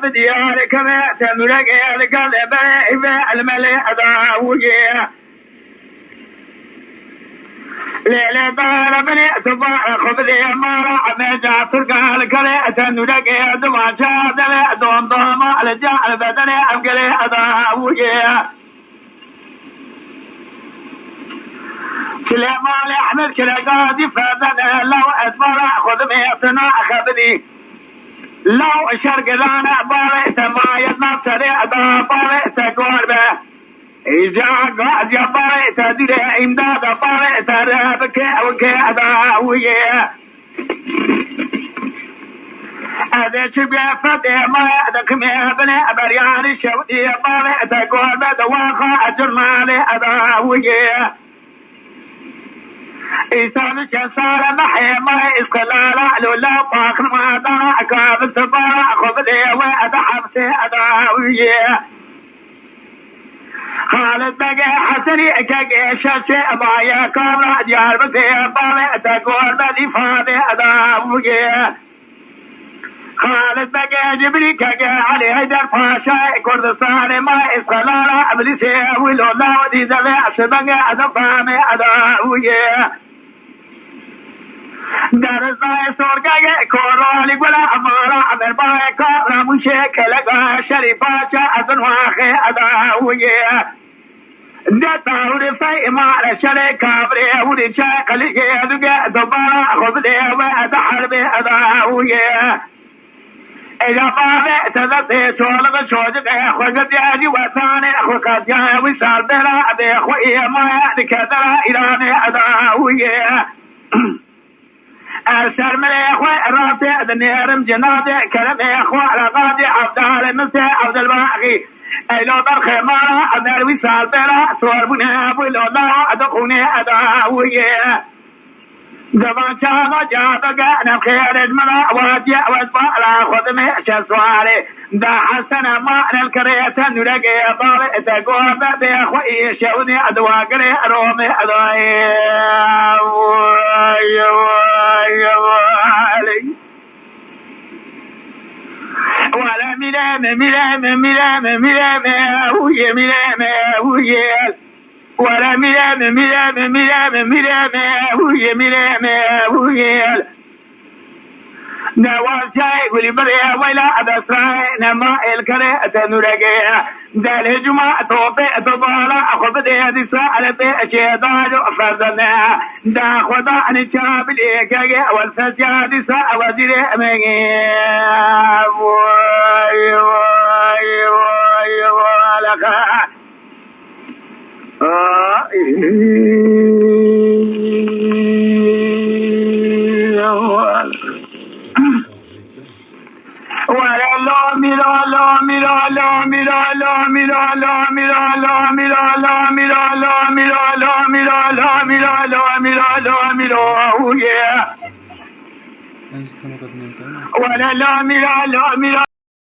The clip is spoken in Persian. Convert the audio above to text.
بديارك ما تملك لك الملك داويه ليلة دار بني تبارك خذي مارا عمجا ترقى لك تنولك دما شاد دون ضما على جعل بدني أمقلي أداويه سليمان أحمد كلا قاضي فدنا لو أدبر خذ ميتنا خبدي لو شرق لانا بارئت ما يتنصري أدا بارئت قربه إذا قاد يا بارئت دي إمداد بارئت رابك وكذا ويا هذا شبه فتح ما يدك مهبني بريان شوتي بارئت قربه دواخا أجرنا لي أدا ويا إنسان كسر محي ما إسقلال لولا باكر ما دنا كاب سبارة خذ لي وأدحبسي أداوية خالد بقى حسني كجي شاشة بايا كابر ديار بسي بالي تقول بدي فادي أداوية خالد بقى جبري كجي علي هيدر فاشا كردستان ما إسقلال أبليسي ولولا ودي زلي أشبقى أدفامي أداوية در زای سرگه کورالی گلا امارا امر بای کار موشه کلگا شریفا چا از واقع اداویه دتاور فای مار شری کابره ودی چا کلیه دگه دوباره خود دی و ادحرب اداویه اذا فاض تذبت شولغ شوجه خوجت ياجي وثاني اخوك جاء وصار درا ابي اخوي ما كذا ايران اداويه أرسل من أخوة رافع دنيرم جنادة كلام أخوة رقادة عبدال مسا عبد الباقي أيلو بالخمارة أدار وصال بلا صور بنا بلو لا أدخوني أداوية زمان شاما جابك نبخير المرا واجع واسبع لا خدمي شسوالي دا حسن ما نلكريتا نلقي طارئ تقوم بأخوة شعوني أدواقري أرومي أدوائي ولا ملام ويا ملام ويا ولا ملام ويا ملام ويا نواساي ولبريا ولا أدساي نما الكرة نورجيا دال جمعة توبة تبارا أخذ ده دسالة بأشياء فردنا دا خدا نشاب ليكا والسجاد سا وزير أمي لك ولا لا